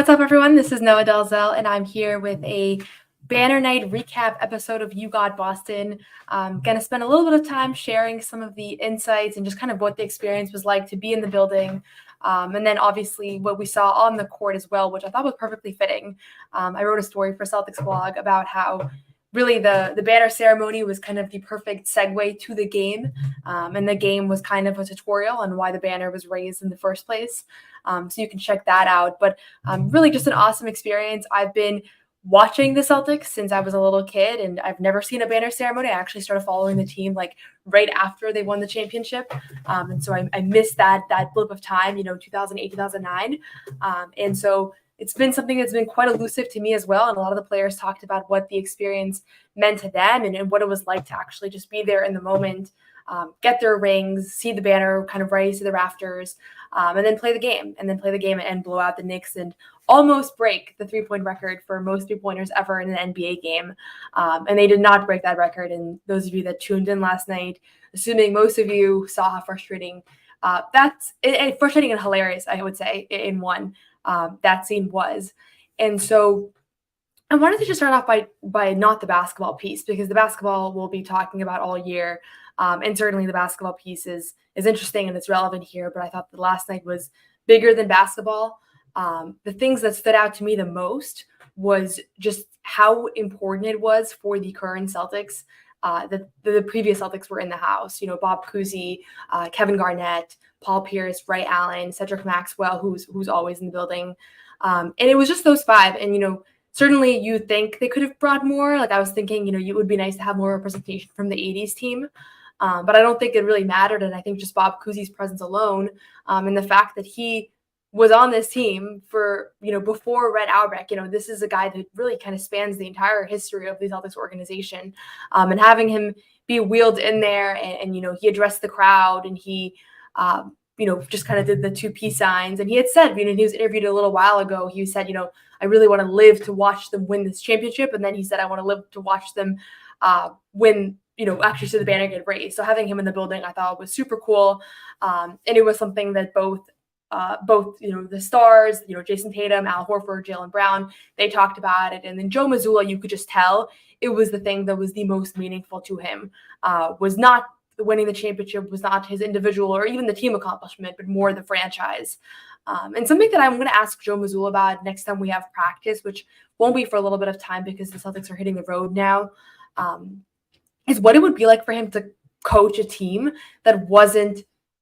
What's up, everyone? This is Noa Dalzell, and I'm here with a Banner Night recap episode of You Got Boston. I'm going to spend a little bit of time sharing some of the insights and just kind of what the experience was like to be in the building. And then obviously what we saw on the court as well, which I thought was perfectly fitting. I wrote a story for Celtics blog about how really the banner ceremony was kind of the perfect segue to the game. And the game was kind of a tutorial on why the banner was raised in the first place. So you can check that out. But really just an awesome experience. I've been watching the Celtics since I was a little kid, and I've never seen a banner ceremony. I actually started following the team like right after they won the championship. And so I missed that blip of time, 2008, 2009. And so it's been something that's been quite elusive to me as well. And a lot of the players talked about what the experience meant to them and what it was like to actually just be there in the moment, get their rings, see the banner kind of raise to the rafters, and then play the game and blow out the Knicks and almost break the three-point record for most three-pointers ever in an NBA game. And they did not break that record. And those of you that tuned in last night, assuming most of you saw how frustrating frustrating and hilarious, I would say, in one that scene was. And so I wanted to just start off by not the basketball piece, because the basketball we'll be talking about all year. And certainly the basketball piece is interesting and it's relevant here, but I thought the last night was bigger than basketball. The things that stood out to me the most was just how important it was for the current Celtics. The previous Celtics were in the house, Bob Cousy, Kevin Garnett, Paul Pierce, Ray Allen, Cedric Maxwell, who's always in the building. And it was just those five. And, certainly you think they could have brought more. Like I was thinking, it would be nice to have more representation from the 80s team. But I don't think it really mattered. And I think just Bob Cousy's presence alone, and the fact that he was on this team for, before Red Auerbach, this is a guy that really kind of spans the entire history of the Celtics organization. And having him be wheeled in there and he addressed the crowd and he, just kind of did the two peace signs. And he had said, he was interviewed a little while ago, he said, I really want to live to watch them win this championship. And then he said, I want to live to watch them win, actually see the banner get raised. So having him in the building, I thought was super cool. And it was something that both, the stars, Jason Tatum, Al Horford, Jaylen Brown, they talked about it. And then Joe Mazzulla, you could just tell it was the thing that was the most meaningful to him, was not winning the championship, was not his individual or even the team accomplishment, but more the franchise. And something that I'm going to ask Joe Mazzulla about next time we have practice, which won't be for a little bit of time because the Celtics are hitting the road now, is what it would be like for him to coach a team that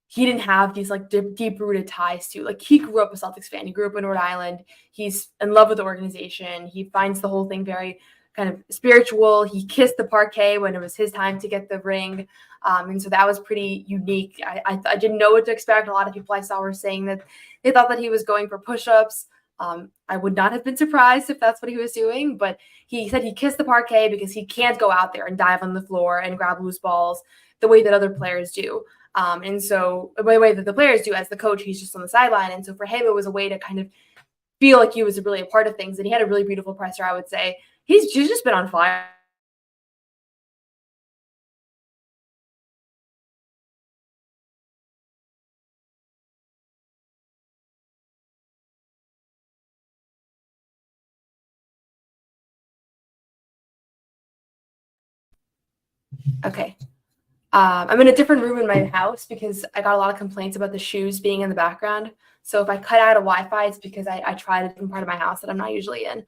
he didn't have these like deep-rooted ties to. Like he grew up a Celtics fan. He grew up in Rhode Island. He's in love with the organization. He finds the whole thing very kind of spiritual. He kissed the parquet when it was his time to get the ring. And so that was pretty unique. I didn't know what to expect. A lot of people I saw were saying that they thought that he was going for push-ups. I would not have been surprised if that's what he was doing, but he said he kissed the parquet because he can't go out there and dive on the floor and grab loose balls the way that other players do. And so the way that the players do as the coach, he's just on the sideline. And so for him, it was a way to kind of feel like he was really a part of things. And he had a really beautiful presser, I would say. He's just been on fire. Okay. I'm in a different room in my house because I got a lot of complaints about the shoes being in the background. So if I cut out a Wi-Fi, it's because I tried a different part of my house that I'm not usually in.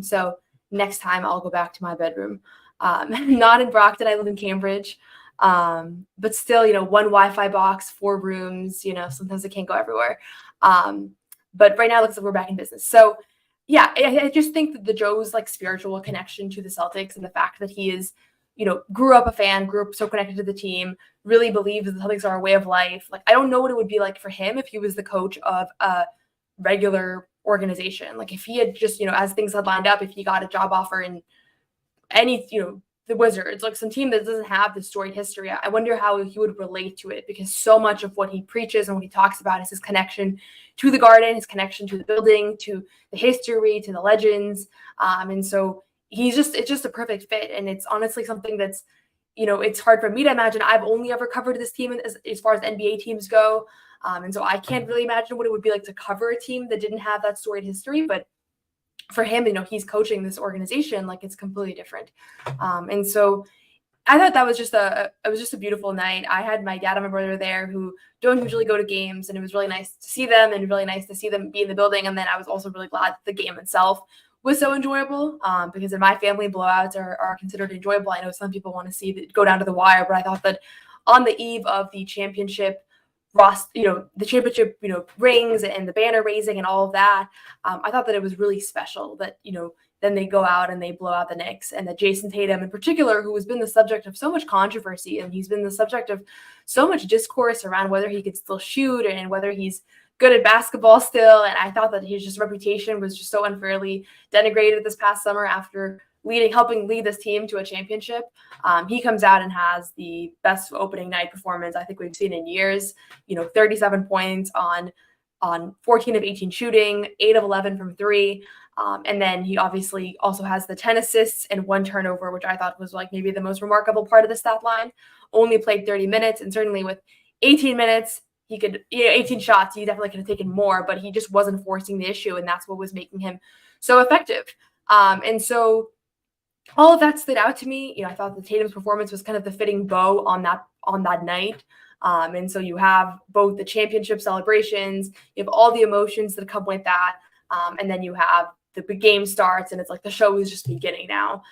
So next time I'll go back to my bedroom. Not in Brockton. I live in Cambridge. But still, one Wi-Fi box, 4 rooms, sometimes I can't go everywhere. But right now it looks like we're back in business. So yeah, I just think that the Joe's like spiritual connection to the Celtics and the fact that he is, grew up a fan, grew up so connected to the team, really believes that the Celtics are a way of life. Like, I don't know what it would be like for him if he was the coach of a regular organization. Like if he had just, as things had lined up, if he got a job offer in any, the Wizards, like some team that doesn't have this storied history, I wonder how he would relate to it, because so much of what he preaches and what he talks about is his connection to the Garden, his connection to the building, to the history, to the legends. And so it's just a perfect fit. And it's honestly something that's, it's hard for me to imagine. I've only ever covered this team as far as NBA teams go. And so I can't really imagine what it would be like to cover a team that didn't have that storied history. But for him, he's coaching this organization, like it's completely different. And so I thought that was just a beautiful night. I had my dad and my brother there who don't usually go to games, and it was really nice to see them and really nice to see them be in the building. And then I was also really glad that the game itself was so enjoyable, because in my family, blowouts are considered enjoyable. I know some people want to see it go down to the wire, but I thought that on the eve of the championship the championship, rings and the banner raising and all of that, I thought that it was really special that, then they go out and they blow out the Knicks, and that Jason Tatum in particular, who has been the subject of so much controversy, and he's been the subject of so much discourse around whether he could still shoot and whether he's good at basketball still. And I thought that his just reputation was just so unfairly denigrated this past summer after helping lead this team to a championship. He comes out and has the best opening night performance I think we've seen in years. 37 points on 14 of 18 shooting, 8 of 11 from 3. And then he obviously also has the 10 assists and 1 turnover, which I thought was like maybe the most remarkable part of the stat line. Only played 30 minutes, and certainly with 18 minutes, he could, 18 shots, he definitely could have taken more, but he just wasn't forcing the issue, and that's what was making him so effective. And so all of that stood out to me. I thought the Tatum's performance was kind of the fitting bow on that night. And so you have both the championship celebrations, you have all the emotions that come with that, and then you have the big game starts, and it's like the show is just beginning now.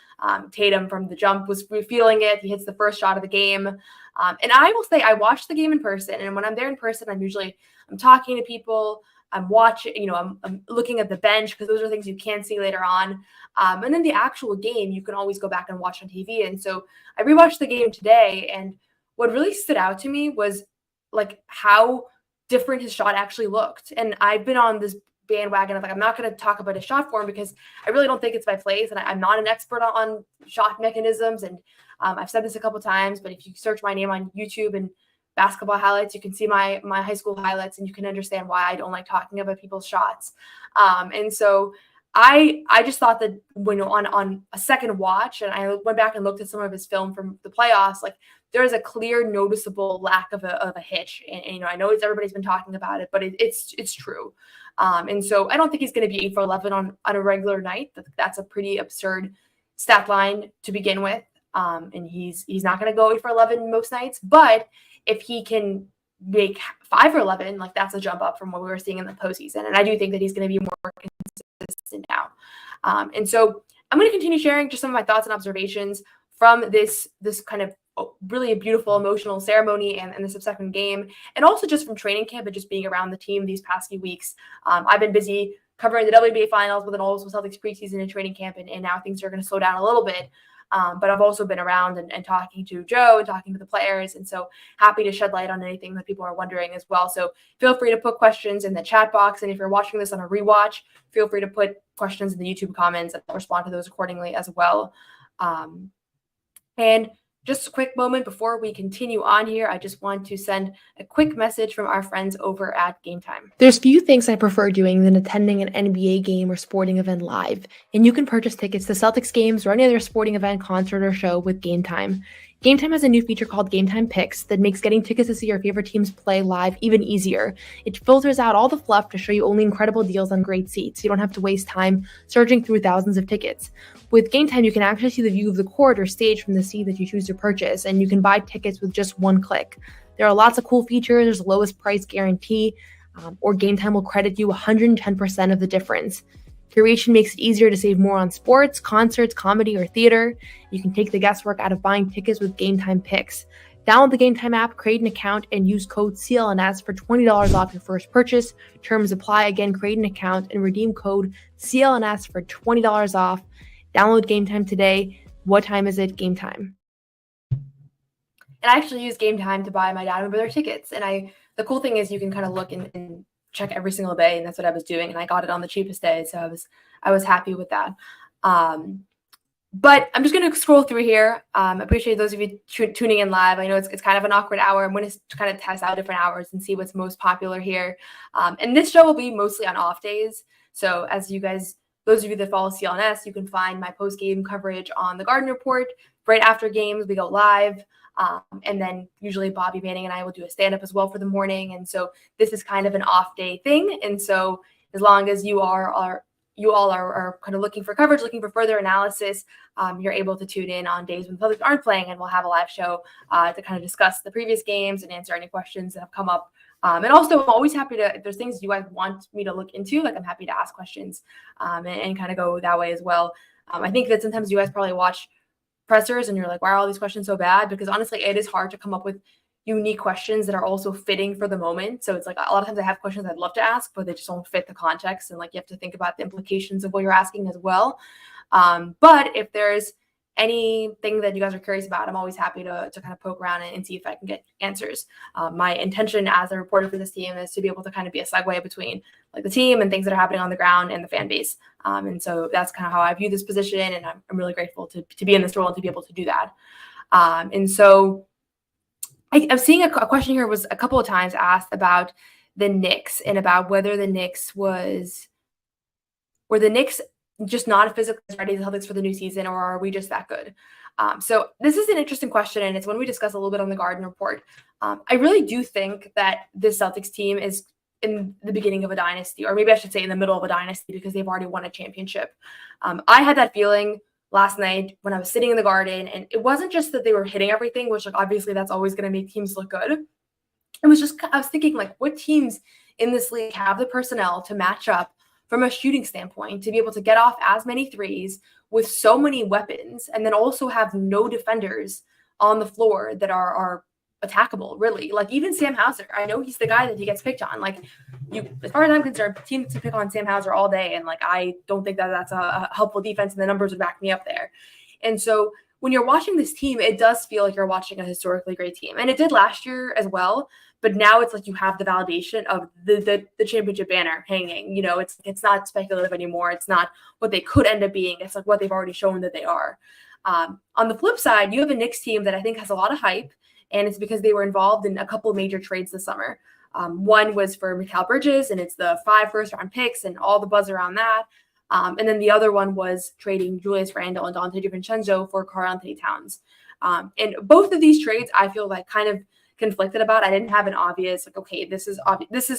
Tatum from the jump was feeling it. He hits the first shot of the game. And I will say I watched the game in person, and when I'm there in person, I'm talking to people. I'm watching, I'm looking at the bench because those are things you can see later on. And then the actual game, you can always go back and watch on TV. And so I rewatched the game today, and what really stood out to me was like how different his shot actually looked. And I've been on this bandwagon of I'm not going to talk about his shot form because I really don't think it's my place, and I'm not an expert on shot mechanisms. And I've said this a couple times, but if you search my name on YouTube and basketball highlights, you can see my high school highlights, and you can understand why I don't like talking about people's shots. And so I just thought that when on a second watch, and I went back and looked at some of his film from the playoffs, like there is a clear, noticeable lack of a hitch. And I know everybody's been talking about it, but it's true. And so I don't think he's going to be 8 for 11 on a regular night. That's a pretty absurd stat line to begin with. And he's not going to go 8 for 11 most nights, but if he can make 5 for 11, like that's a jump up from what we were seeing in the postseason. And I do think that he's going to be more consistent now. And so I'm going to continue sharing just some of my thoughts and observations from this kind of really beautiful emotional ceremony and the subsequent game, and also just from training camp and just being around the team these past few weeks. I've been busy covering the WNBA finals, but then also Celtics preseason and training camp, and now things are going to slow down a little bit. But I've also been around and talking to Joe and talking to the players. And so happy to shed light on anything that people are wondering as well. So feel free to put questions in the chat box. And if you're watching this on a rewatch, feel free to put questions in the YouTube comments, and I'll respond to those accordingly as well. And just a quick moment before we continue on here, I just want to send a quick message from our friends over at Game Time. There's few things I prefer doing than attending an NBA game or sporting event live, and you can purchase tickets to Celtics games or any other sporting event, concert, or show with Game Time. Game Time has a new feature called Game Time Picks that makes getting tickets to see your favorite teams play live even easier. It filters out all the fluff to show you only incredible deals on great seats. You don't have to waste time searching through thousands of tickets. With Game Time, you can actually see the view of the court or stage from the seat that you choose to purchase, and you can buy tickets with just one click. There are lots of cool features. There's a lowest price guarantee, or Game Time will credit you 110% of the difference. Curation makes it easier to save more on sports, concerts, comedy, or theater. You can take the guesswork out of buying tickets with Game Time Picks. Download the Game Time app, create an account, and use code CLNS for $20 off your first purchase. Terms apply. Again, create an account and redeem code CLNS for $20 off. Download Game Time today. What time is it? Game Time. And I actually use Game Time to buy my dad and brother tickets. And the cool thing is you can kind of look and check every single day, and that's what I was doing. And I got it on the cheapest day, so I was happy with that. But I'm just going to scroll through here. I appreciate those of you tuning in live. I know it's kind of an awkward hour. I'm going to kind of test out different hours and see what's most popular here. And this show will be mostly on off days. So as you guys those of you that follow CLNS, you can find my post-game coverage on the Garden Report. Right after games, we go live. And then usually Bobby Manning and I will do a stand-up as well for the morning. And so this is kind of an off day thing. And so as long as you all are kind of looking for coverage, looking for further analysis, you're able to tune in on days when the Celtics aren't playing, and we'll have a live show to kind of discuss the previous games and answer any questions that have come up. And also, I'm always happy to, if there's things you guys want me to look into, like I'm happy to ask questions and kind of go that way as well. I think that sometimes you guys probably watch pressers and you're like, why are all these questions so bad? Because honestly, it is hard to come up with unique questions that are also fitting for the moment. So it's like a lot of times I have questions I'd love to ask, but they just don't fit the context. And like you have to think about the implications of what you're asking as well. But if there's anything that you guys are curious about, I'm always happy to kind of poke around and see if I can get answers. My intention as a reporter for this team is to be able to kind of be a segue between like the team and things that are happening on the ground and the fan base. And so that's kind of how I view this position. And I'm really grateful to be in this role and to be able to do that. And so I'm seeing a question here was a couple of times asked about the Knicks and about whether the Knicks were the Knicks just not physically ready to Celtics for the new season, or are we just that good? So this is an interesting question, and it's one we discussed a little bit on the Garden Report. I really do think that this Celtics team is in the beginning of a dynasty, or maybe I should say in the middle of a dynasty, because they've already won a championship. I had that feeling last night when I was sitting in the Garden, and it wasn't just that they were hitting everything, which like obviously that's always going to make teams look good. It was just, I was thinking like, what teams in this league have the personnel to match up from a shooting standpoint, to be able to get off as many threes with so many weapons, and then also have no defenders on the floor that are attackable, really. Like even Sam Hauser, I know he's the guy that he gets picked on. Like as far as I'm concerned, teams to pick on Sam Hauser all day, and like I don't think that that's a helpful defense, and the numbers would back me up there. And so when you're watching this team, it does feel like you're watching a historically great team, and it did last year as well. But now it's like you have the validation of the championship banner hanging. You know, it's not speculative anymore. It's not what they could end up being. It's like what they've already shown that they are. On the flip side, you have a Knicks team that I think has a lot of hype, and it's because they were involved in a couple of major trades this summer. One was for Mikal Bridges, and it's the 5 first-round picks and all the buzz around that. And then the other one was trading Julius Randle and Donte DiVincenzo for Karl-Anthony Towns. And both of these trades, I feel like kind of conflicted about. I didn't have an obvious like, okay, this is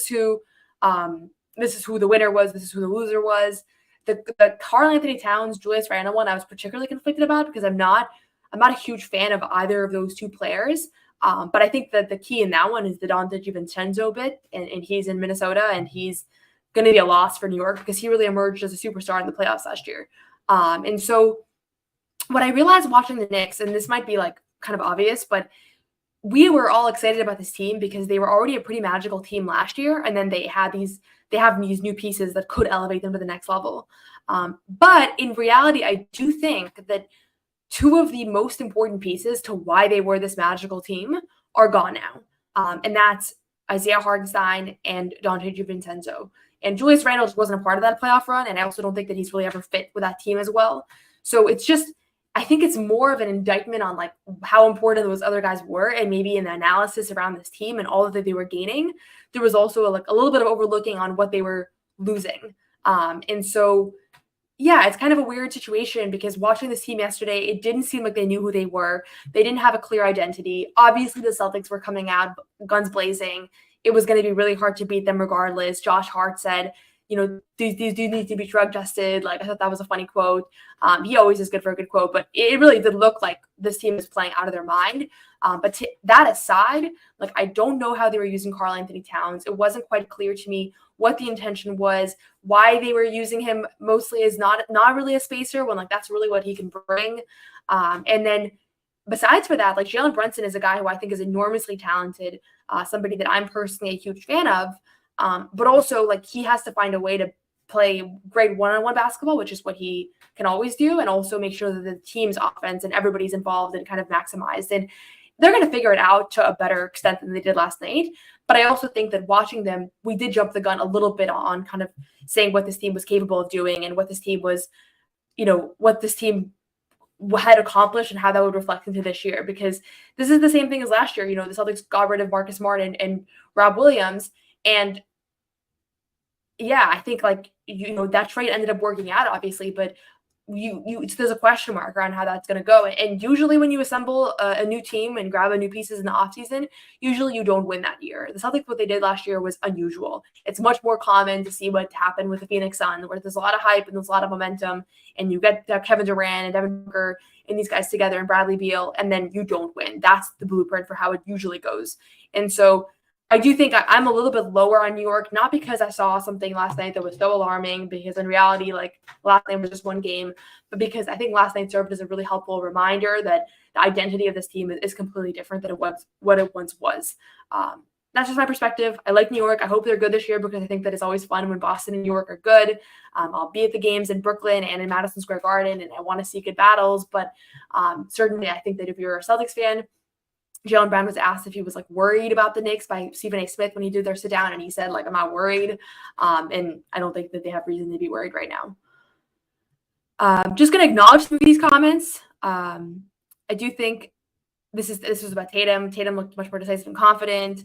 who the winner was, this is who the loser was. The Karl-Anthony Towns Julius Randle one I was particularly conflicted about, because I'm not a huge fan of either of those two players. But I think that the key in that one is the Donte DiVincenzo bit, and he's in Minnesota, and he's going to be a loss for New York because he really emerged as a superstar in the playoffs last year. And so what I realized watching the Knicks, and this might be like kind of obvious, but we were all excited about this team because they were already a pretty magical team last year, and then they have these new pieces that could elevate them to the next level. But in reality, I do think that two of the most important pieces to why they were this magical team are gone now, and that's Isaiah Hartenstein and Donte DiVincenzo. And Julius Randle just wasn't a part of that playoff run, and I also don't think that he's really ever fit with that team as well. So it's just, I think it's more of an indictment on like how important those other guys were, and maybe in the analysis around this team and all that they were gaining, there was also like a little bit of overlooking on what they were losing. And so, yeah, it's kind of a weird situation because watching this team yesterday, it didn't seem like they knew who they were. They didn't have a clear identity. Obviously, the Celtics were coming out guns blazing. It was going to be really hard to beat them regardless. Josh Hart said, you know, these dudes need to be drug tested. Like, I thought that was a funny quote. He always is good for a good quote, but it really did look like this team is playing out of their mind. But that aside, like, I don't know how they were using Karl-Anthony Towns. It wasn't quite clear to me what the intention was, why they were using him mostly as not really a spacer when like that's really what he can bring. And then besides for that, like Jalen Brunson is a guy who I think is enormously talented, somebody that I'm personally a huge fan of. But also like he has to find a way to play great one-on-one basketball, which is what he can always do, and also make sure that the team's offense and everybody's involved and kind of maximized. And they're going to figure it out to a better extent than they did last night. But I also think that watching them, we did jump the gun a little bit on kind of saying what this team was capable of doing and what this team was, you know, what this team had accomplished and how that would reflect into this year. Because this is the same thing as last year. You know, the Celtics got rid of Marcus Smart and Rob Williams, and yeah, I think like that trade ended up working out, obviously, but there's a question mark around how that's going to go. And usually, when you assemble a new team and grab a new pieces in the offseason, usually you don't win that year. The Celtics, what they did last year was unusual. It's much more common to see what happened with the Phoenix Suns, where there's a lot of hype and there's a lot of momentum, and you get Kevin Durant and Devin Booker and these guys together and Bradley Beal, and then you don't win. That's the blueprint for how it usually goes. And so I do think I'm a little bit lower on New York, not because I saw something last night that was so alarming, because in reality, like last night was just one game, but because I think last night served as a really helpful reminder that the identity of this team is completely different than what it once was. That's just my perspective. I like New York. I hope they're good this year because I think that it's always fun when Boston and New York are good. I'll be at the games in Brooklyn and in Madison Square Garden, and I want to see good battles. But certainly, I think that if you're a Celtics fan, Jaylen Brown was asked if he was like worried about the Knicks by Stephen A. Smith when he did their sit down, and he said like, I'm not worried. And I don't think that they have reason to be worried right now. Just going to acknowledge some of these comments. I do think this was about Tatum. Tatum looked much more decisive and confident.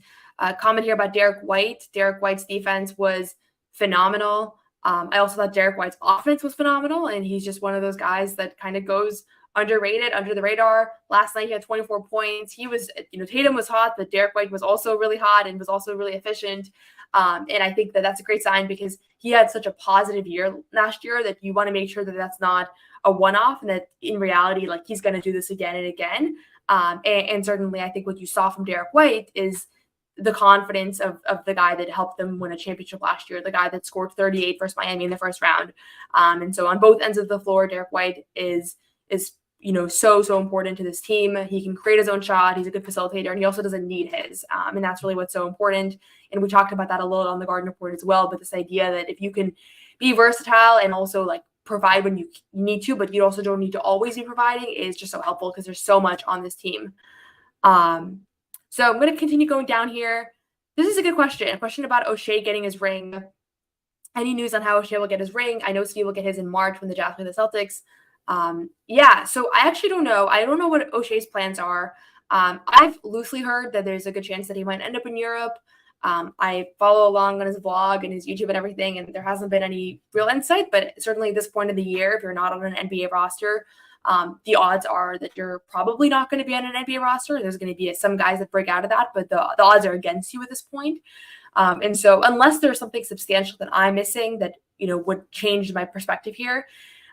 Comment here about Derek White. Derek White's defense was phenomenal. I also thought Derek White's offense was phenomenal, and he's just one of those guys that kind of goes underrated, under the radar. Last night he had 24 points. He was, Tatum was hot, but Derek White was also really hot and was also really efficient. And I think that that's a great sign because he had such a positive year last year that you want to make sure that that's not a one-off and that in reality, like he's going to do this again and again. And certainly I think what you saw from Derek White is the confidence of the guy that helped them win a championship last year, the guy that scored 38 versus Miami in the first round. And so on both ends of the floor, Derek White is so important to this team. He can create his own shot. He's a good facilitator, and he also doesn't need his. And that's really what's so important. And we talked about that a little on the Garden Report as well. But this idea that if you can be versatile and also like provide when you need to, but you also don't need to always be providing, is just so helpful because there's so much on this team. So I'm going to continue going down here. This is a good question. A question about O'Shea getting his ring. Any news on how O'Shea will get his ring? I know Steve will get his in March when the Jazz play the Celtics. So I actually don't know. I don't know what O'Shea's plans are. I've loosely heard that there's a good chance that he might end up in Europe. I follow along on his vlog and his YouTube and everything, and there hasn't been any real insight, but certainly at this point of the year, if you're not on an NBA roster, the odds are that you're probably not going to be on an NBA roster. There's going to be some guys that break out of that, but the odds are against you at this point. And so unless there's something substantial that I'm missing that, would change my perspective here,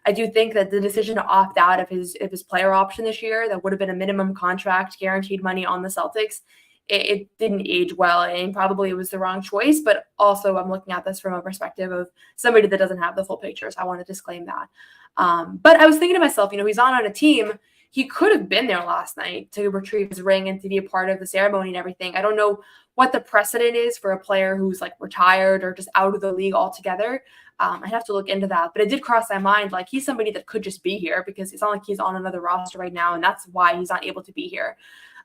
I do think that the decision to opt out of his player option this year, that would have been a minimum contract, guaranteed money on the Celtics, it didn't age well, and probably it was the wrong choice. But also I'm looking at this from a perspective of somebody that doesn't have the full picture, so I want to disclaim that. But I was thinking to myself, he's on a team. He could have been there last night to retrieve his ring and to be a part of the ceremony and everything. I don't know what the precedent is for a player who's like retired or just out of the league altogether. I'd have to look into that, but it did cross my mind, like he's somebody that could just be here because it's not like he's on another roster right now, and that's why he's not able to be here.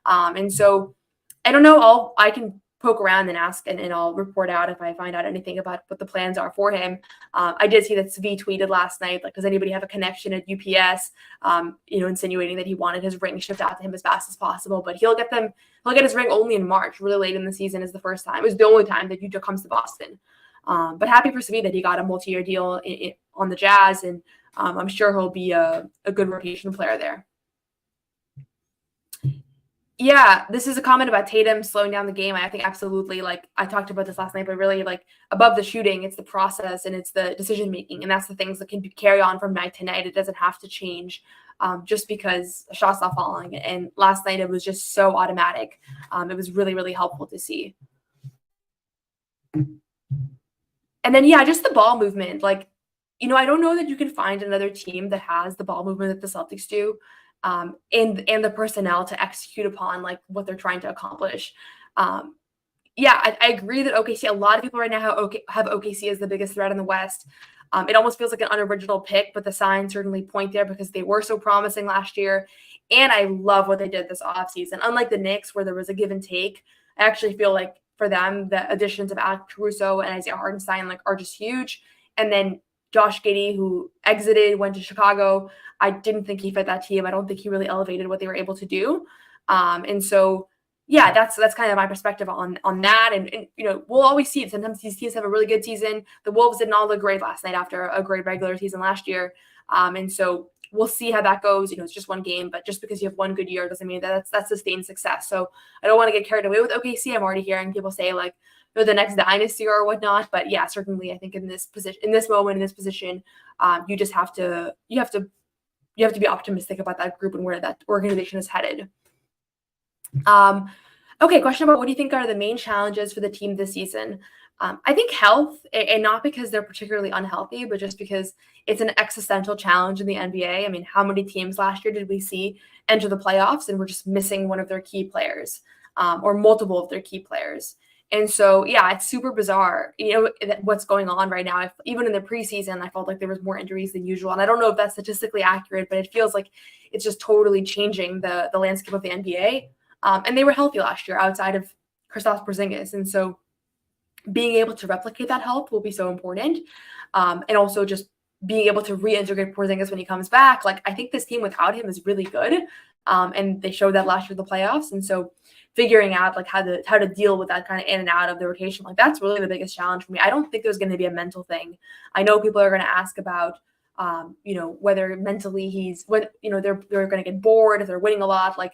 And so I don't know. I can poke around and ask, and I'll report out if I find out anything about what the plans are for him. I did see that Svi tweeted last night, like, does anybody have a connection at UPS? Insinuating that he wanted his ring shipped out to him as fast as possible, but he'll get his ring only in March, really late in the season is the first time. It was the only time that Utah comes to Boston. But happy for Svi that he got a multi-year deal on the Jazz, and I'm sure he'll be a good rotation player there. Yeah, this is a comment about Tatum slowing down the game. I think absolutely, like I talked about this last night, but really like above the shooting, it's the process and it's the decision making. And that's the things that can carry on from night to night. It doesn't have to change just because a shot's not falling. And last night it was just so automatic. It was really, really helpful to see. And then, just the ball movement. Like, I don't know that you can find another team that has the ball movement that the Celtics do. And the personnel to execute upon like what they're trying to accomplish. I agree that OKC, a lot of people right now have OKC as the biggest threat in the West. It almost feels like an unoriginal pick, but the signs certainly point there because they were so promising last year. And I love what they did this offseason. Unlike the Knicks, where there was a give and take, I actually feel like for them, the additions of Alex Caruso and Isaiah Hartenstein are just huge. And then Josh Giddey, who exited, went to Chicago. I didn't think he fit that team. I don't think he really elevated what they were able to do. And so, yeah, that's kind of my perspective on that. And we'll always see it. Sometimes these teams have a really good season. The Wolves did not look great last night after a great regular season last year. And so we'll see how that goes. It's just one game, but just because you have one good year doesn't mean that's sustained success. So I don't want to get carried away with OKC. I'm already hearing people say like they're the next dynasty or whatnot. But yeah, certainly I think in this position, in this moment, in this position, you just have to be optimistic about that group and where that organization is headed. Okay, question about what do you think are the main challenges for the team this season? I think health, and not because they're particularly unhealthy, but just because it's an existential challenge in the NBA. I mean, how many teams last year did we see enter the playoffs and we're just missing one of their key players, or multiple of their key players? And so, yeah, it's super bizarre, what's going on right now. Even in the preseason, I felt like there was more injuries than usual. And I don't know if that's statistically accurate, but it feels like it's just totally changing the landscape of the NBA. And they were healthy last year outside of Kristaps Porzingis. And so being able to replicate that health will be so important. And also just being able to reintegrate Porzingis when he comes back. Like, I think this team without him is really good. And they showed that last year in the playoffs. And so figuring out like how to deal with that kind of in and out of the rotation, like that's really the biggest challenge for me. I don't think there's going to be a mental thing. I know people are going to ask about, whether mentally they're going to get bored if they're winning a lot. Like,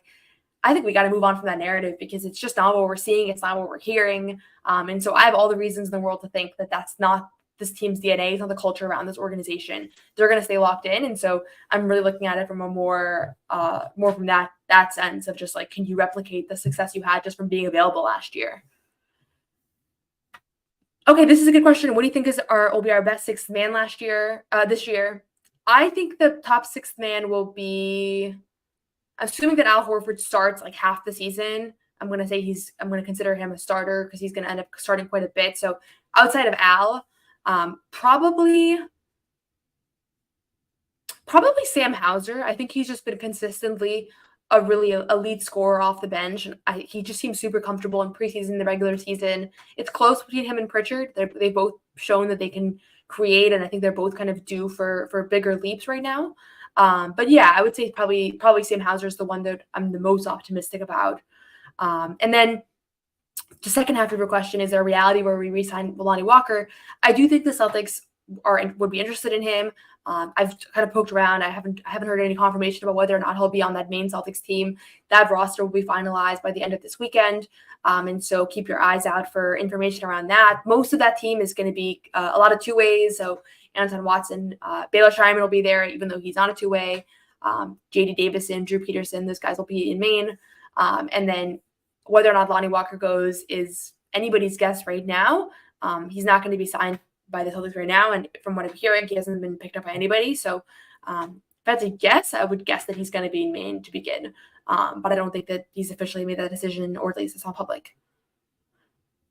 I think we got to move on from that narrative because it's just not what we're seeing. It's not what we're hearing. And so I have all the reasons in the world to think that that's not this team's DNA. It's not the culture around this organization. They're going to stay locked in. And so I'm really looking at it from a more from that sense of just like, can you replicate the success you had just from being available last year? Okay, this is a good question. What do you think will be our best sixth man this year? I think the top sixth man will be, assuming that Al Horford starts like half the season. I'm going to consider him a starter because he's going to end up starting quite a bit. So outside of Al, probably Sam Hauser. I think he's just been consistently a really elite scorer off the bench. And he just seems super comfortable in preseason, the regular season. It's close between him and Pritchard. They've both shown that they can create, and I think they're both kind of due for bigger leaps right now. But yeah, I would say probably Sam Hauser is the one that I'm the most optimistic about. And then the second half of your question, is there a reality where we re-sign Lonnie Walker? I do think the Celtics would be interested in him. I've kind of poked around. I haven't heard any confirmation about whether or not he'll be on that main Celtics team. That roster will be finalized by the end of this weekend. And so keep your eyes out for information around that. Most of that team is going to be a lot of two-ways. So Anton Watson, Baylor Schreiman will be there, even though he's not a two-way. J.D. Davison, Drew Peterson, those guys will be in Maine. And then whether or not Lonnie Walker goes is anybody's guess right now. He's not going to be signed by the Celtics right now. And from what I'm hearing, he hasn't been picked up by anybody. So if that's a guess, I would guess that he's going to be in Maine to begin. But I don't think that he's officially made that decision, or at least it's all public.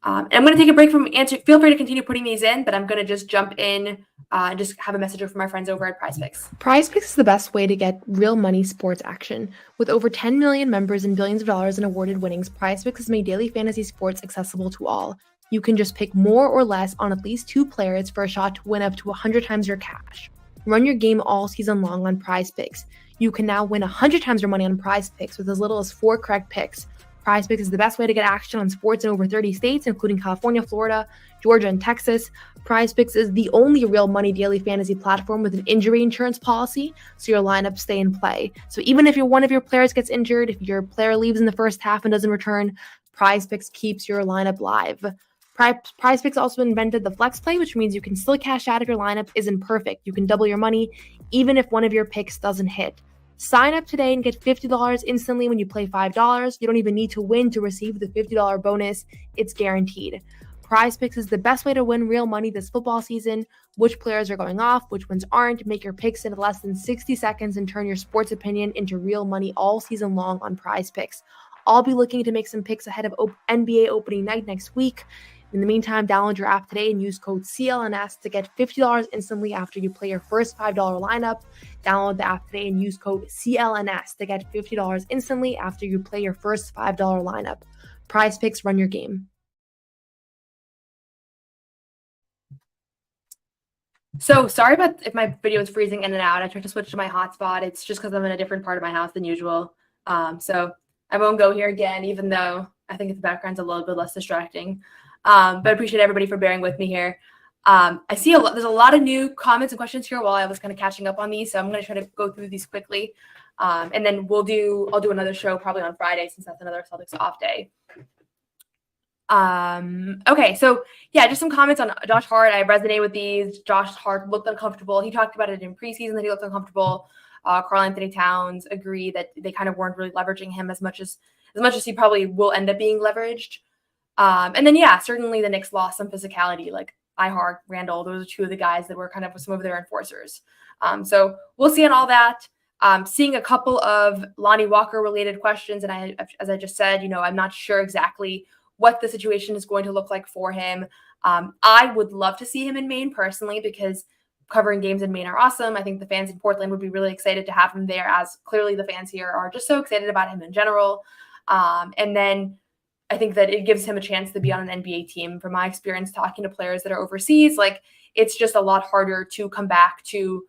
And I'm going to take a break from answering. Feel free to continue putting these in, but I'm going to just jump in and just have a message from my friends over at PrizePicks. PrizePicks is the best way to get real money sports action. With over 10 million members and billions of dollars in awarded winnings, PrizePicks has made daily fantasy sports accessible to all. You can just pick more or less on at least 2 players for a shot to win up to 100 times your cash. Run your game all season long on PrizePicks. You can now win 100 times your money on PrizePicks with as little as 4 correct picks. PrizePicks is the best way to get action on sports in over 30 states, including California, Florida, Georgia, and Texas. PrizePicks is the only real money daily fantasy platform with an injury insurance policy, so your lineups stay in play. So even if one of your players gets injured, if your player leaves in the first half and doesn't return, PrizePicks keeps your lineup live. PrizePicks also invented the flex play, which means you can still cash out if your lineup isn't perfect. You can double your money even if one of your picks doesn't hit. Sign up today and get $50 instantly when you play $5. You don't even need to win to receive the $50 bonus. It's guaranteed. PrizePicks is the best way to win real money this football season. Which players are going off, which ones aren't. Make your picks in less than 60 seconds and turn your sports opinion into real money all season long on PrizePicks. I'll be looking to make some picks ahead of NBA opening night next week. In the meantime, download your app today and use code CLNS to get $50 instantly after you play your first $5 lineup. Download the app today and use code CLNS to get $50 instantly after you play your first $5 lineup. PrizePicks, run your game. So sorry about if my video is freezing in and out. I tried to switch to my hotspot. It's just because I'm in a different part of my house than usual. So I won't go here again, even though I think the background's a little bit less distracting. But I appreciate everybody for bearing with me here. I see there's a lot of new comments and questions here while I was kind of catching up on these, so I'm going to try to go through these quickly. And then I'll do another show probably on Friday since that's another Celtics off day. Okay, so yeah, just some comments on Josh Hart. I resonate with these. Josh Hart looked uncomfortable. He talked about it in preseason that he looked uncomfortable. Karl Anthony Towns agreed that they kind of weren't really leveraging him as much as he probably will end up being leveraged. And then yeah, certainly the Knicks lost some physicality. Like Ihart, Randall, those are two of the guys that were kind of some of their enforcers. So we'll see on all that. Seeing a couple of Lonnie Walker related questions, and as I just said, I'm not sure exactly what the situation is going to look like for him. I would love to see him in Maine personally, because covering games in Maine are awesome. I think the fans in Portland would be really excited to have him there, as clearly the fans here are just so excited about him in general. And then I think that it gives him a chance to be on an NBA team. From my experience talking to players that are overseas, like it's just a lot harder to come back to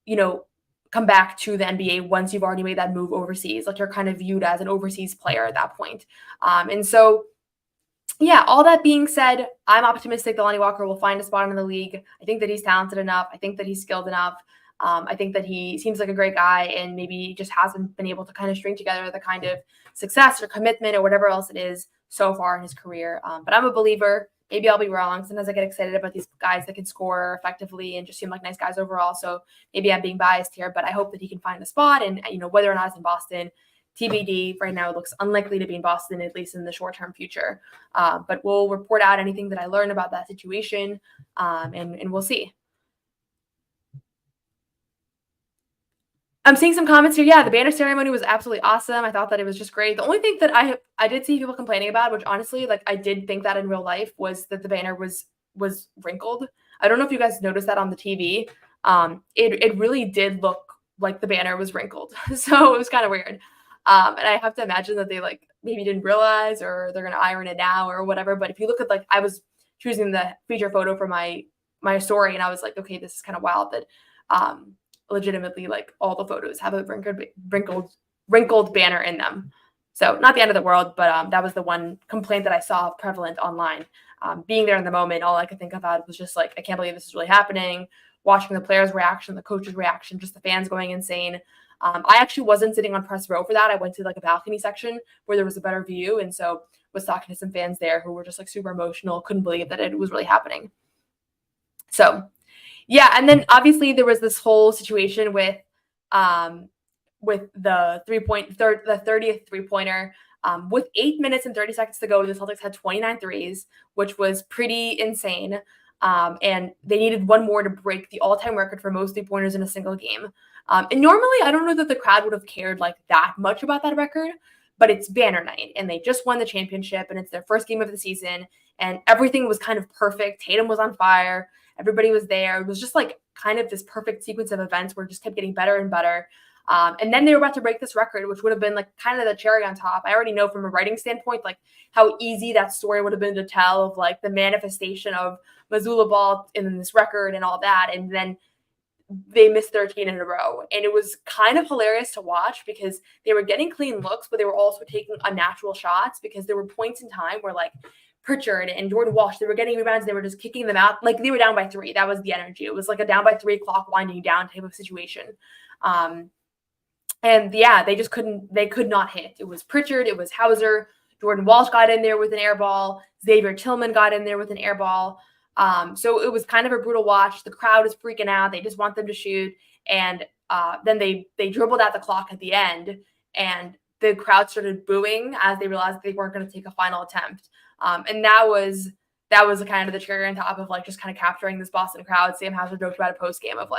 the NBA once you've already made that move overseas. Like you're kind of viewed as an overseas player at that point. And so yeah, all that being said, I'm optimistic that Lonnie Walker will find a spot in the league. I think that he's talented enough. I think that he's skilled enough. I think that he seems like a great guy, and maybe just hasn't been able to kind of string together the kind of success or commitment or whatever else it is so far in his career. But I'm a believer. Maybe I'll be wrong. Sometimes I get excited about these guys that can score effectively and just seem like nice guys overall. So maybe I'm being biased here, but I hope that he can find a spot. And, whether or not it's in Boston, TBD. Right now, it looks unlikely to be in Boston, at least in the short-term future. But we'll report out anything that I learn about that situation, and we'll see. I'm seeing some comments here. Yeah, the banner ceremony was absolutely awesome. I thought that it was just great. The only thing that I did see people complaining about, which honestly, like I did think that in real life, was that the banner was wrinkled. I don't know if you guys noticed that on the TV. It really did look like the banner was wrinkled. So it was kind of weird. And I have to imagine that they maybe didn't realize, or they're going to iron it now or whatever. But if you look at I was choosing the feature photo for my story, and I was like, okay, this is kind of wild that legitimately all the photos have a wrinkled banner in them. So not the end of the world, but that was the one complaint that I saw prevalent online. Being there in the moment, all I could think about was just I can't believe this is really happening. Watching the players' reaction, the coaches' reaction, just the fans going insane. I actually wasn't sitting on press row for that. I went to a balcony section where there was a better view, and so was talking to some fans there who were just super emotional, couldn't believe that it was really happening. So yeah, and then obviously there was this whole situation with the 30th three-pointer. With 8 minutes and 30 seconds to go, the Celtics had 29 threes, which was pretty insane. And they needed one more to break the all-time record for most three-pointers in a single game. And normally, I don't know that the crowd would have cared that much about that record, but it's Banner Night, and they just won the championship, and it's their first game of the season, and everything was kind of perfect. Tatum was on fire. Everybody was there. It was just kind of this perfect sequence of events where it just kept getting better and better. And then they were about to break this record, which would have been kind of the cherry on top. I already know from a writing standpoint, how easy that story would have been to tell of the manifestation of Mazzulla Ball in this record and all that. And then they missed 13 in a row. And it was kind of hilarious to watch because they were getting clean looks, but they were also taking unnatural shots, because there were points in time where Pritchard and Jordan Walsh, they were getting rebounds, they were just kicking them out. They were down by 3. That was the energy. It was a down by 3 clock winding down type of situation. And yeah, they could not hit. It was Pritchard, it was Hauser, Jordan Walsh got in there with an air ball, Xavier Tillman got in there with an air ball. So it was kind of a brutal watch. The crowd is freaking out. They just want them to shoot. And then they dribbled out the clock at the end, and the crowd started booing as they realized they weren't going to take a final attempt. And that was kind of the cherry on top of just kind of capturing this Boston crowd. Sam Hauser joked about a post game of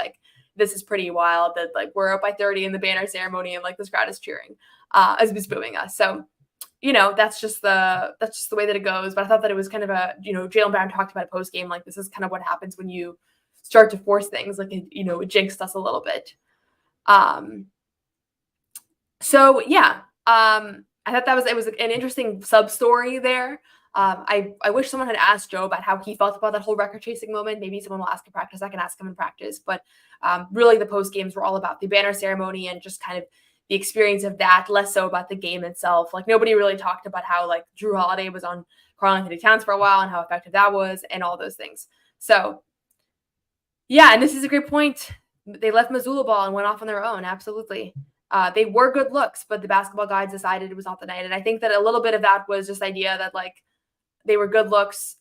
this is pretty wild that we're up by 30 in the banner ceremony and this crowd is cheering as he's booing us. So that's just the way that it goes. But I thought that it was kind of a Jaylen Brown talked about a post game this is kind of what happens when you start to force things it jinxed us a little bit. So yeah, I thought it was an interesting sub story there. I wish someone had asked Joe about how he felt about that whole record chasing moment. Maybe someone will ask in practice. I can ask him in practice. But really the post games were all about the banner ceremony and just kind of the experience of that, less so about the game itself. Like nobody really talked about how like Drew Holiday was on Karl-Anthony Towns for a while and how effective that was and all those things. So yeah, and this is a great point. They left Missoula ball and went off on their own. Absolutely. They were good looks, but the basketball guys decided it was not the night. And I think that a little bit of that was just the idea that like they were good looks,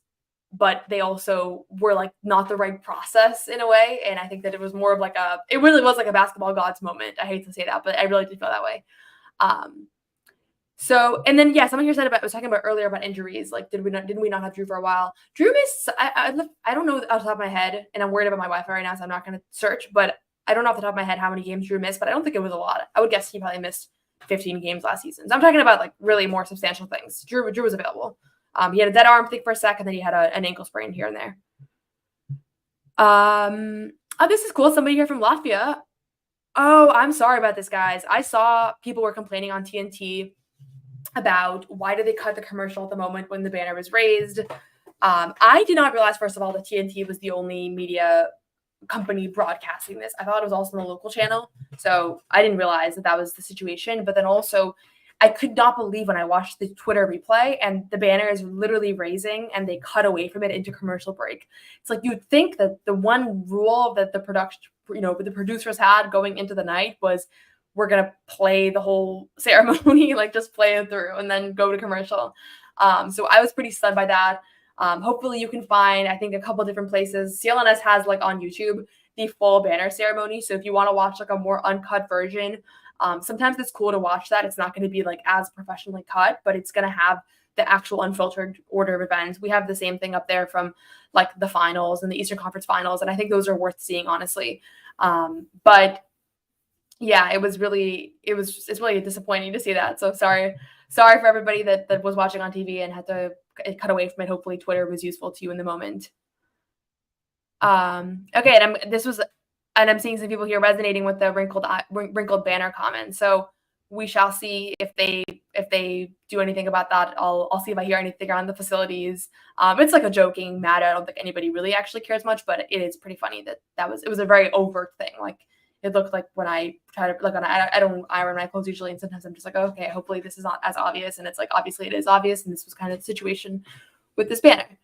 but they also were like not the right process in a way. And I think that it was more of like it really was like a basketball gods moment. I hate to say that, but I really did feel that way. So, and then, yeah, someone here was talking about earlier about injuries. Like, didn't we not have Drew for a while? Drew missed, I don't know off the top of my head, and I'm worried about my Wi-Fi right now, so I'm not going to search, but I don't know off the top of my head how many games Drew missed, but I don't think it was a lot. I would guess he probably missed 15 games last season. So I'm talking about like really more substantial things. Drew was available. He had a dead arm thing for a second, then he had an ankle sprain here and there. Oh, this is cool. Somebody here from Latvia. Oh, I'm sorry about this, guys. I saw people were complaining on TNT about why did they cut the commercial at the moment when the banner was raised. I did not realize, first of all, that TNT was the only media company broadcasting this. I thought it was also on the local channel. So I didn't realize that was the situation. But then also, I could not believe when I watched the Twitter replay and the banner is literally raising and they cut away from it into commercial break. It's like you'd think that the one rule that the producers had going into the night was we're going to play the whole ceremony, like just play it through and then go to commercial. So I was pretty stunned by that. Hopefully you can find, I think, a couple different places. CLNS has like on YouTube the full banner ceremony. So if you want to watch like a more uncut version, sometimes it's cool to watch that. It's not going to be like as professionally cut, but it's going to have the actual unfiltered order of events. We have the same thing up there from like the finals and the Eastern Conference finals. And I think those are worth seeing, honestly. But yeah, it's really disappointing to see that. So sorry for everybody that was watching on TV and had to cut away from it. Hopefully Twitter was useful to you in the moment. Okay, and I'm seeing some people here resonating with the wrinkled banner comment. So we shall see if they do anything about that. I'll see if I hear anything around the facilities. It's like a joking matter. I don't think anybody really actually cares much, but it is pretty funny it was a very overt thing. Like it looked like when I try to look on, I don't iron my clothes usually, and sometimes I'm just like, oh, okay, hopefully this is not as obvious, and it's like obviously it is obvious, and this was kind of the situation with this banner.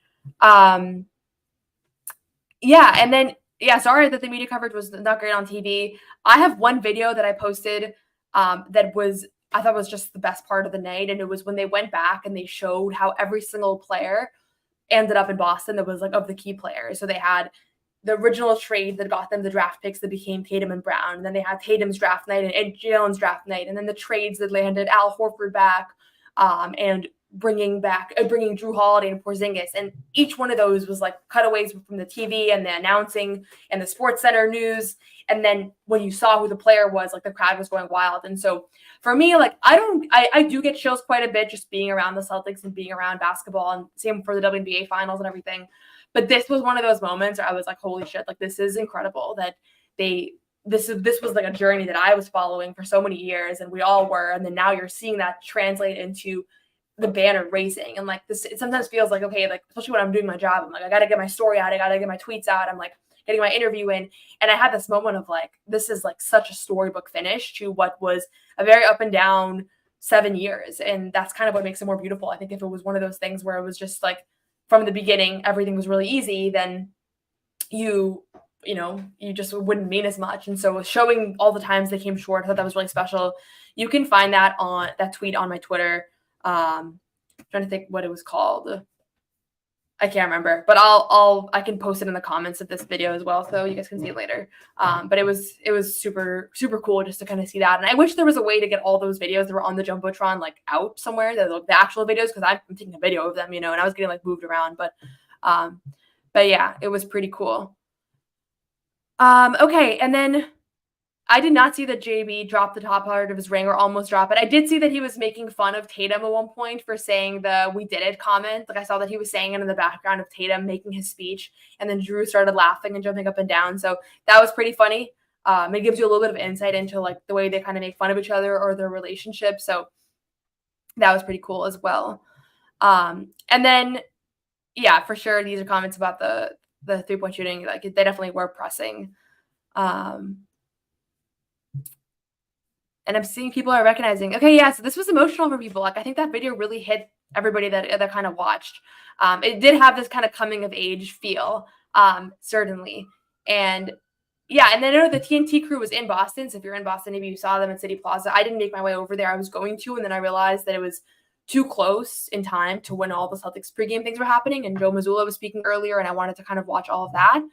Yeah, and then sorry that the media coverage was not great on TV. I have one video that I posted that I thought was just the best part of the night, and it was when they went back and they showed how every single player ended up in Boston that was like of the key players. So they had the original trade that got them the draft picks that became Tatum and Brown. And then they had Tatum's draft night and Jalen's draft night. And then the trades that landed Al Horford back and bringing Drew Holiday and Porzingis. And each one of those was like cutaways from the TV and the announcing and the Sports Center news. And then when you saw who the player was, like the crowd was going wild. And so for me, like I do get chills quite a bit just being around the Celtics and being around basketball, and same for the WNBA finals and everything. But this was one of those moments where I was like, holy shit, like this is incredible that this was like a journey that I was following for so many years, and we all were. And then now you're seeing that translate into the banner raising. And like this, it sometimes feels like, okay, like especially when I'm doing my job, I'm like, I got to get my story out. I got to get my tweets out. I'm like getting my interview in. And I had this moment of like, this is like such a storybook finish to what was a very up and down 7 years. And that's kind of what makes it more beautiful. I think if it was one of those things where it was just like, from the beginning, everything was really easy, then you just wouldn't mean as much. And so showing all the times they came short, I thought that was really special. You can find that tweet on my Twitter. I'm trying to think what it was called. I can't remember, but I can post it in the comments of this video as well, so you guys can see it later. But it was super, super cool just to kind of see that. And I wish there was a way to get all those videos that were on the Jumbotron like out somewhere, the actual videos, because I'm taking a video of them, and I was getting like moved around. But yeah, it was pretty cool. Okay, and then I did not see that JB dropped the top part of his ring or almost dropped it. I did see that he was making fun of Tatum at one point for saying the "we did it" comment. Like I saw that he was saying it in the background of Tatum making his speech, and then Drew started laughing and jumping up and down. So that was pretty funny. It gives you a little bit of insight into like the way they kind of make fun of each other or their relationship. So that was pretty cool as well. And then, yeah, for sure, these are comments about the 3-point shooting. Like they definitely were pressing. And I'm seeing people are recognizing, okay, yeah, so this was emotional for people. Like, I think that video really hit everybody that kind of watched. It did have this kind of coming of age feel, certainly. And yeah, and then I know the TNT crew was in Boston. So if you're in Boston, maybe you saw them at City Plaza. I didn't make my way over there. I was going to, and then I realized that it was too close in time to when all the Celtics pregame things were happening. And Joe Mazzulla was speaking earlier, and I wanted to kind of watch all of that.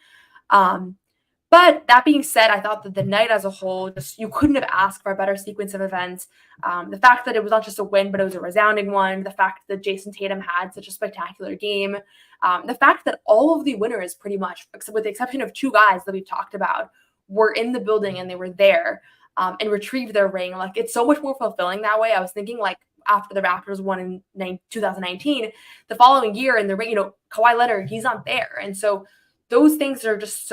But that being said, I thought that the night as a whole, just you couldn't have asked for a better sequence of events. The fact that it was not just a win, but it was a resounding one. The fact that Jason Tatum had such a spectacular game. The fact that all of the winners, pretty much, with the exception of two guys that we've talked about, were in the building and they were there and retrieved their ring. Like, it's so much more fulfilling that way. I was thinking, like, after the Raptors won in 2019, the following year in the ring, Kawhi Leonard, he's not there. And so those things are just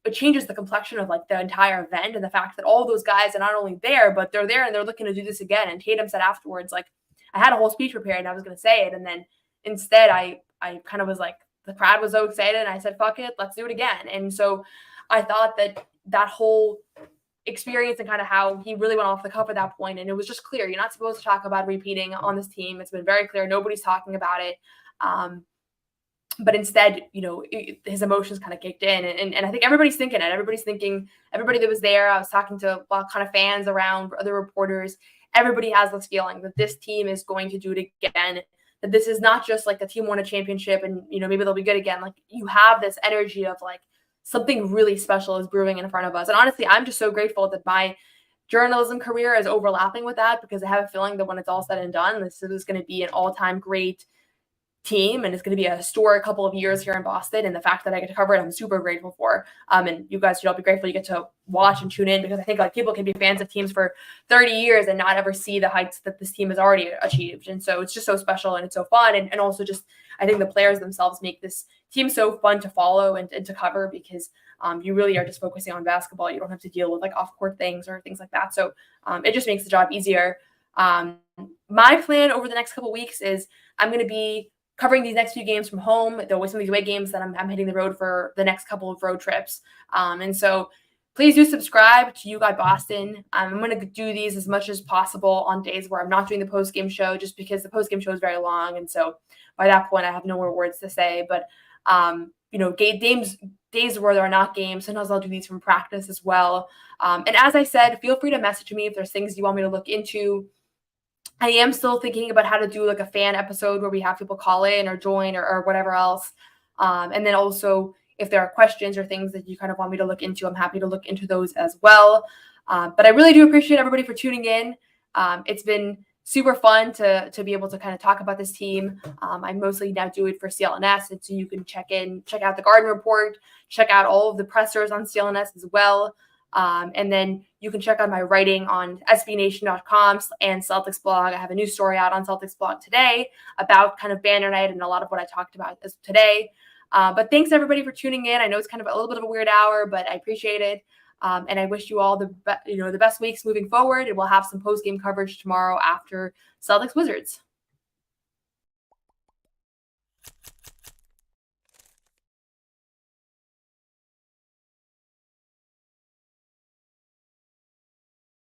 it changes the complexion of like the entire event, and the fact that all those guys are not only there, but they're there and they're looking to do this again. And Tatum said afterwards, like, I had a whole speech prepared and I was going to say it. And then instead I kind of was like, the crowd was so excited and I said, fuck it, let's do it again. And so I thought that whole experience and kind of how he really went off the cuff at that point. And it was just clear, you're not supposed to talk about repeating on this team. It's been very clear. Nobody's talking about it. But instead, his emotions kind of kicked in. And I think everybody's thinking it. Everybody's thinking, everybody that was there, I was talking to kind of fans around, other reporters, everybody has this feeling that this team is going to do it again, that this is not just like the team won a championship and, maybe they'll be good again. Like, you have this energy of like something really special is brewing in front of us. And honestly, I'm just so grateful that my journalism career is overlapping with that, because I have a feeling that when it's all said and done, this is going to be an all-time great team, and it's going to be a historic couple of years here in Boston. And the fact that I get to cover it, I'm super grateful for. And you guys should all be grateful you get to watch and tune in, because I think like people can be fans of teams for 30 years and not ever see the heights that this team has already achieved. And so it's just so special and it's so fun. And also just, I think the players themselves make this team so fun to follow and to cover, because you really are just focusing on basketball. You don't have to deal with like off-court things or things like that. So it just makes the job easier. My plan over the next couple of weeks is I'm going to be covering these next few games from home. There always some of these away games that I'm hitting the road for the next couple of road trips. And so please do subscribe to You Got Boston. I'm going to do these as much as possible on days where I'm not doing the post-game show, just because the post-game show is very long. And so by that point, I have no more words to say. But, days where there are not games, sometimes I'll do these from practice as well. And as I said, feel free to message me if there's things you want me to look into. I am still thinking about how to do like a fan episode where we have people call in or join or whatever else. And then also if there are questions or things that you kind of want me to look into, I'm happy to look into those as well. But I really do appreciate everybody for tuning in. It's been super fun to be able to kind of talk about this team. I mostly now do it for CLNS. And so you can check out the Garden Report, check out all of the pressers on CLNS as well. And then you can check out my writing on sbnation.com and Celtics blog. I have a new story out on Celtics blog today about kind of Banner Night and a lot of what I talked about today. But thanks everybody for tuning in. I know it's kind of a little bit of a weird hour, but I appreciate it. And I wish you all the best weeks moving forward. And we'll have some post-game coverage tomorrow after Celtics Wizards.